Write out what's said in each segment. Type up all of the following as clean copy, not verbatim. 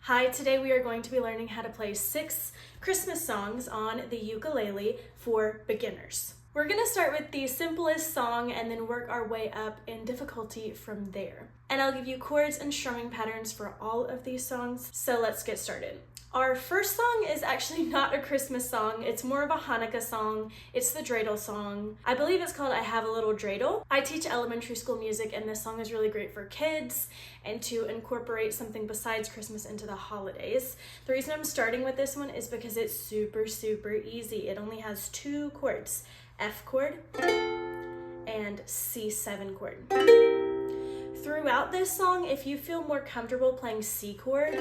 Hi, today we are going to be learning how to play 6 Christmas songs on the ukulele for beginners. We're going to start with the simplest song and then work our way up in difficulty from there. And I'll give you chords and strumming patterns for all of these songs, so let's get started. Our first song is actually not a Christmas song, it's more of a Hanukkah song. It's the Dreidel song. I believe it's called I Have a Little Dreidel. I teach elementary school music and this song is really great for kids and to incorporate something besides Christmas into the holidays. The reason I'm starting with this one is because it's super easy. It only has 2 chords, F chord and C7 chord. Throughout this song, if you feel more comfortable playing C chord,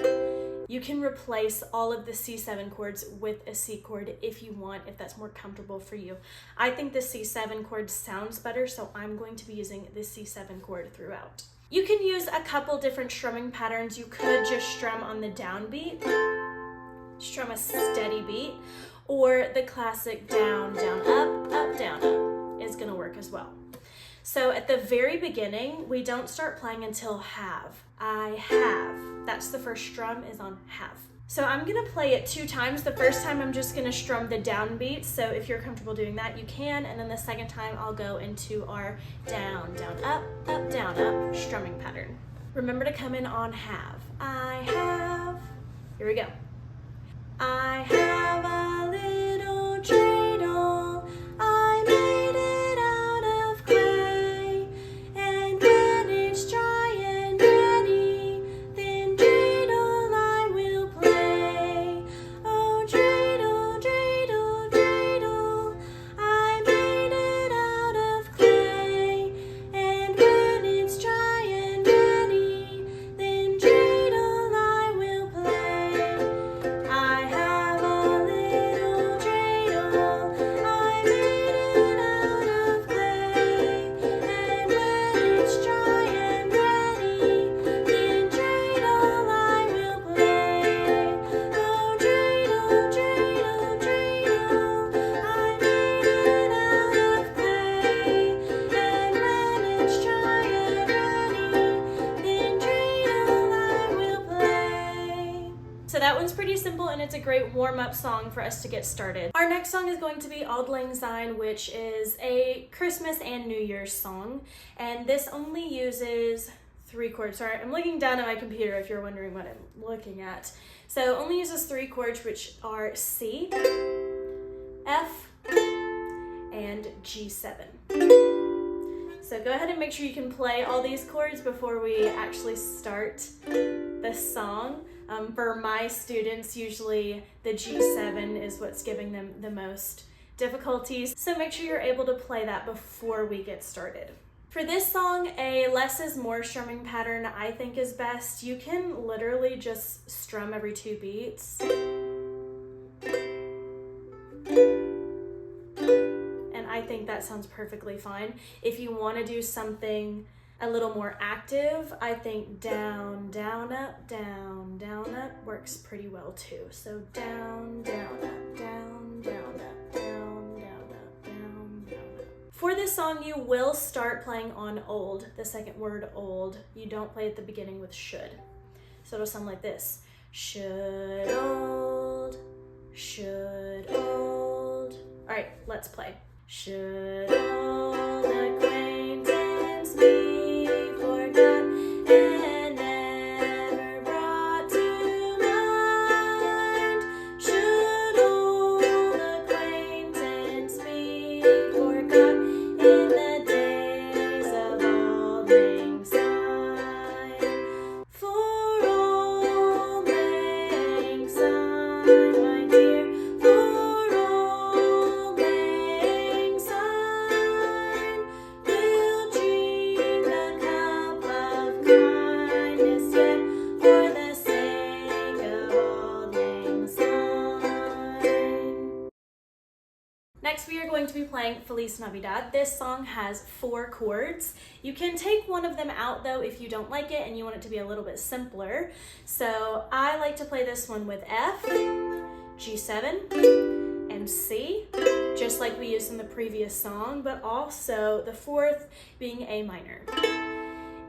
you can replace all of the C7 chords with a C chord if you want, if that's more comfortable for you. I think the C7 chord sounds better, so I'm going to be using the C7 chord throughout. You can use a couple different strumming patterns. You could just strum on the downbeat, strum a steady beat, or the classic down, down, up, down, up is gonna work as well. So at the very beginning, we don't start playing until have. I have. That's the first strum is on have. So I'm gonna play it 2 times. The first time I'm just gonna strum the downbeat. So if you're comfortable doing that, you can. And then the second time I'll go into our down, down, up, down, up strumming pattern. Remember to come in on have. I have. Here we go. I have a little dreidel. I made it out of clay. And when it's dry and ready, then dreidel I will play. Oh, dreidel, dreidel, dreidel. I made it out of clay. And when it's dry and ready, then dreidel I will play. I have a little dreidel. I made it out of clay. And when it's dry and ready, then dreidel I will play. Oh, dreidel, dreidel, dreidel. I made it out of clay. And when it's dry and ready, then dreidel I will play. So that one's pretty simple and it's a great warm-up song for us to get started. Our next song is going to be Auld Syne, which is a Christmas and New Year's song. And this only uses 3 chords. Sorry, I'm looking down at my computer if you're wondering what I'm looking at. So it only uses 3 chords, which are C, F, and G7. So go ahead and make sure you can play all these chords before we actually start the song. For my students, usually the G7 is what's giving them the most difficulties. So make sure you're able to play that before we get started. For this song, a less is more strumming pattern I think is best. You can literally just strum every 2 beats. And I think that sounds perfectly fine. If you want to do something a little more active, I think down, down, up works pretty well too. So down, down, up, down, down, up, down, down, up, down, down, up. For this song, you will start playing on Auld, the second word Auld. You don't play at the beginning with should. So it'll sound like this. Should Auld, should Auld. All right, let's play. Should old acquaintance be forgot and never brought to mind? Should old acquaintance be forgot in the days of Auld Lang Syne? For Auld Lang Syne, my dear, for Auld Lang Syne, we'll drink the cup of kindness yet for the sake of Auld Lang Syne. Next, we are going to be playing Feliz Navidad. This song has 4 chords. You can take one of them out though if you don't like it and you want it to be a little bit simpler. So I like to play this one with F, G7, and C, just like we used in the previous song, but also the 4th being A minor.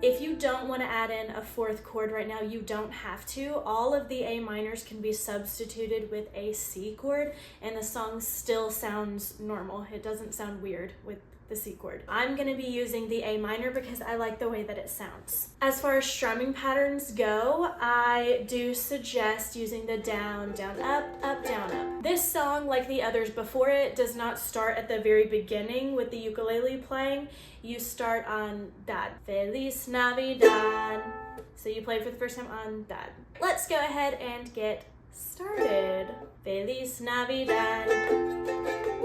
If you don't want to add in a fourth chord right now, you don't have to. All of the A minors can be substituted with a C chord, and the song still sounds normal. It doesn't sound weird with the C chord. I'm going to be using the A minor because I like the way that it sounds. As far as strumming patterns go, I do suggest using the down, down, up, down, up. This song, like the others before it, does not start at the very beginning with the ukulele playing. You start on dad. Feliz Navidad. So you play for the first time on dad. Let's go ahead and get started. Feliz Navidad.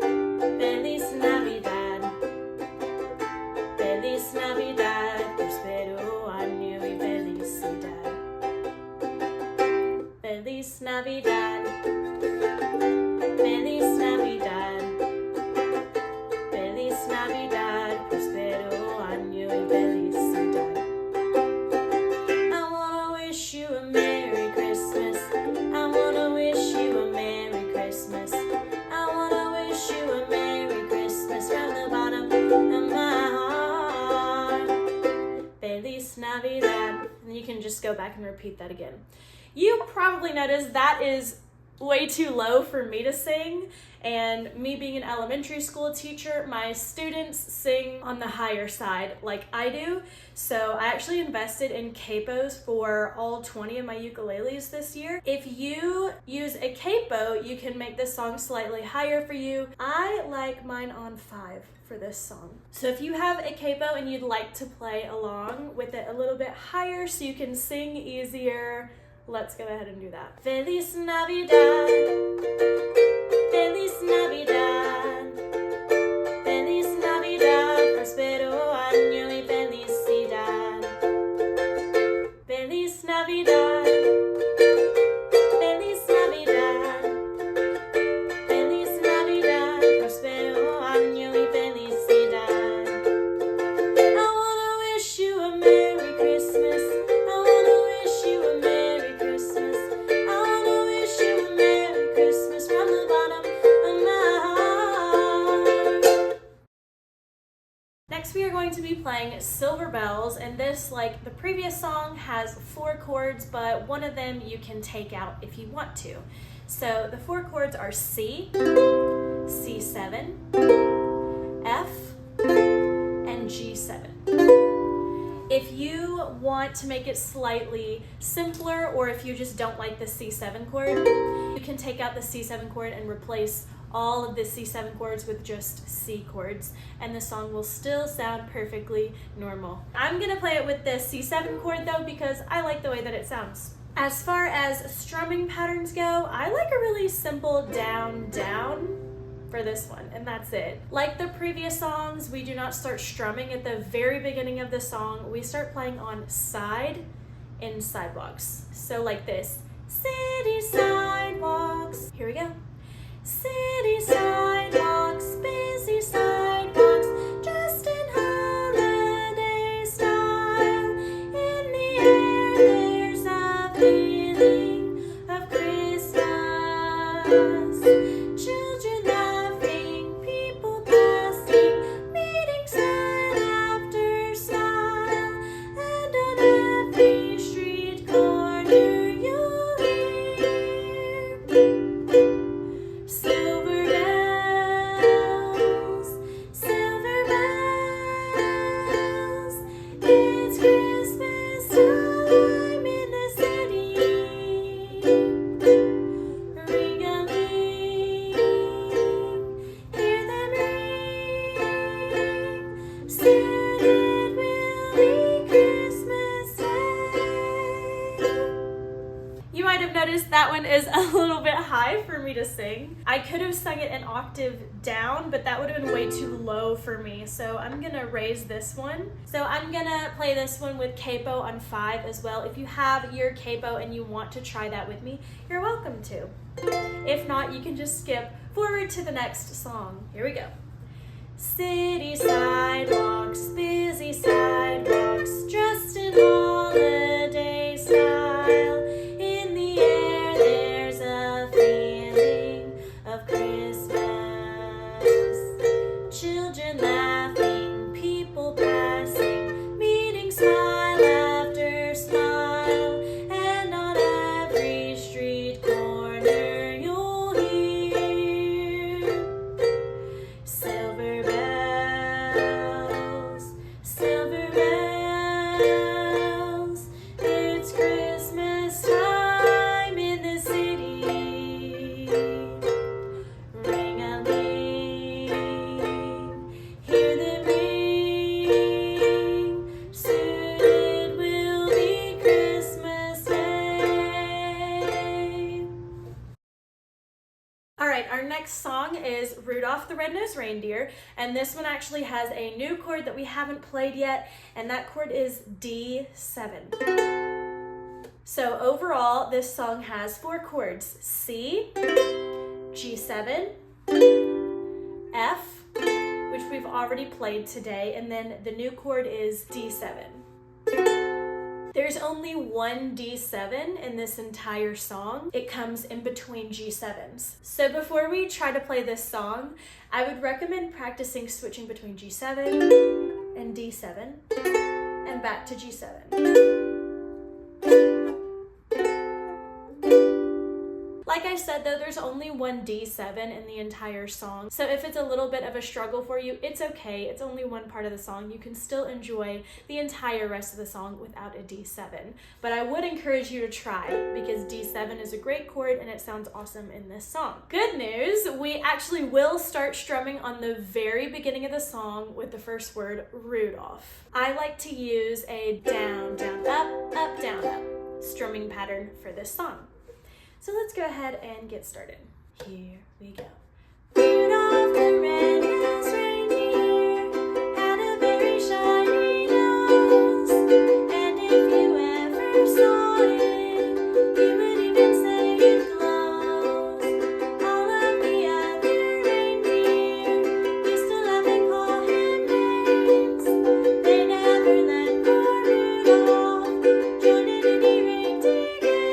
Feliz Navidad. Feliz Navidad, prospero año y felicidad. Feliz Navidad. Feliz Navidad. Feliz Navidad, prospero año y felicidad. I wanna wish you a Merry Christmas. I wanna wish you a Merry Christmas. I wanna wish you a Merry Christmas from the bottom of my heart. Feliz Navidad. And you can just go back and repeat that again. You probably noticed that is way too low for me to sing, and me being an elementary school teacher, my students sing on the higher side like I do, so I actually invested in capos for all 20 of my ukuleles this year. If you use a capo, you can make this song slightly higher for you. I like mine on 5 for this song. So if you have a capo and you'd like to play along with it a little bit higher so you can sing easier, let's go ahead and do that. Feliz Navidad. Feliz Navidad. Feliz Navidad. Prospero año y felicidad. Feliz Navidad. Feliz Navidad. Feliz Navidad. Prospero año y felicidad. I wanna wish you a Merry Christmas. I wanna wish you a Merry Christmas. I wanna wish you a Merry Christmas from the bottom of my heart. Next we are going to be playing Silver Bells, and this, like the previous song, has 4 chords, but one of them you can take out if you want to. So the 4 chords are C, C7, F, and G7. If you want to make it slightly simpler, or if you just don't like the C7 chord, you can take out the C7 chord and replace all of the C7 chords with just C chords, and the song will still sound perfectly normal. I'm gonna play it with the C7 chord though because I like the way that it sounds. As far as strumming patterns go, I like a really simple down, down for this one, and that's it. Like the previous songs, we do not start strumming at the very beginning of the song. We start playing on side in sidewalks. So like this. City sidewalks. Here we go. City sidewalks, busy sidewalks, dressed in holiday style. In the air there's a feeling of Christmas. Children laughing, people passing, meeting sign after smile, and on every street corner you'll hear silver bells, silver bells. It's Christmas time in the city. Ring-a-ling, hear them ring. Soon it will be Christmas Day. You might have noticed that one is a little bit high for me to sing. I could have sung it an octave down, but that would have been way too low for me, so I'm gonna raise this one. So I'm gonna play this one with capo on 5 as well. If you have your capo and you want to try that with me, you're welcome to. If not, you can just skip forward to the next song. Here we go. City sidewalks, busy sidewalks, dressed in holiday style. In the air there's a feeling of Christmas. Children laughing, people passing, meeting smile right, our next song is Rudolph the Red-Nosed Reindeer, and this one actually has a new chord that we haven't played yet, and that chord is D7. So overall, this song has 4 chords: C, G7, F, which we've already played today, and then the new chord is D7. There's only one D7 in this entire song. It comes in between G7s. So before we try to play this song, I would recommend practicing switching between G7 and D7 and back to G7. Like I said though, there's only one D7 in the entire song. So if it's a little bit of a struggle for you, it's okay. It's only one part of the song. You can still enjoy the entire rest of the song without a D7. But I would encourage you to try because D7 is a great chord and it sounds awesome in this song. Good news, we actually will start strumming on the very beginning of the song with the first word, Rudolph. I like to use a down, down, up, down, up strumming pattern for this song. So let's go ahead and get started. Here we go. Rudolph the red-nosed reindeer had a very shiny nose, and if you ever saw him, you would even say it glows. All of the other reindeer used to laugh and call him names. They never let poor Rudolph join in any reindeer games.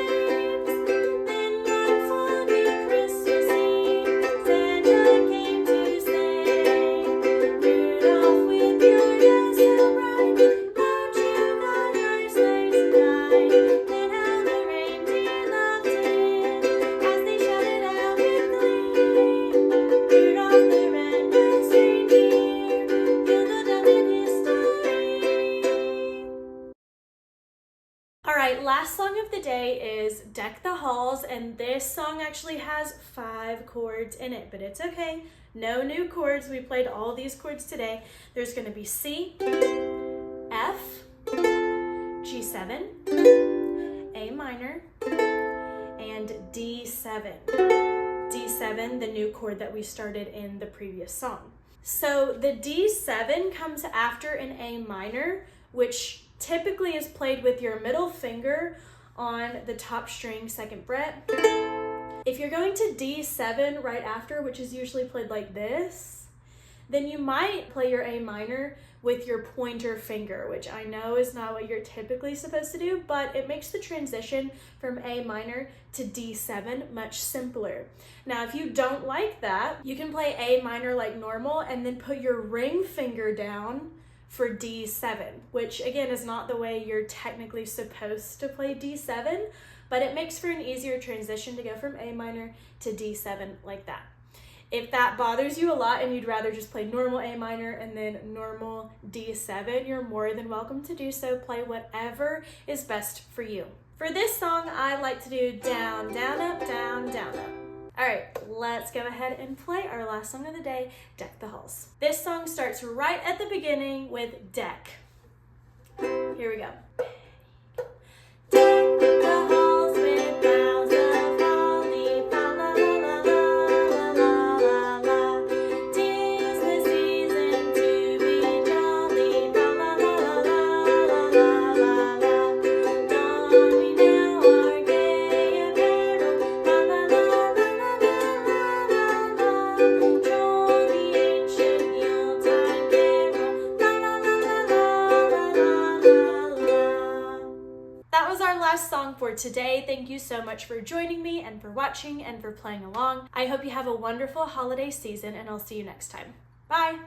Last song of the day is Deck the Halls, and this song actually has 5 chords in it, but it's okay. No new chords. We played all these chords today. There's going to be C, F, G7, A minor, and D7. D7, the new chord that we started in the previous song. So the D7 comes after an A minor, which typically is played with your middle finger on the top string 2nd fret. If you're going to D7 right after, which is usually played like this, then you might play your A minor with your pointer finger, which I know is not what you're typically supposed to do, but it makes the transition from A minor to D7 much simpler. Now, if you don't like that, you can play A minor like normal and then put your ring finger down for D7, which again is not the way you're technically supposed to play D7, but it makes for an easier transition to go from A minor to D7 like that. If that bothers you a lot and you'd rather just play normal A minor and then normal D7, you're more than welcome to do so. Play whatever is best for you. For this song, I like to do down, down, up, down, down, up. All right, let's go ahead and play our last song of the day, Deck the Halls. This song starts right at the beginning with deck. Here we go. Deck the halls with boughs of holly, fa la la la la la la la. 'Tis the season to be jolly, fa la la la la la la la. Don we now our gay apparel, fa la la la la la la la. Troll the ancient Yuletide carol, la la la la la la la la. That was our last song for today. Thank you so much for joining me and for watching and for playing along. I hope you have a wonderful holiday season, and I'll see you next time. Bye!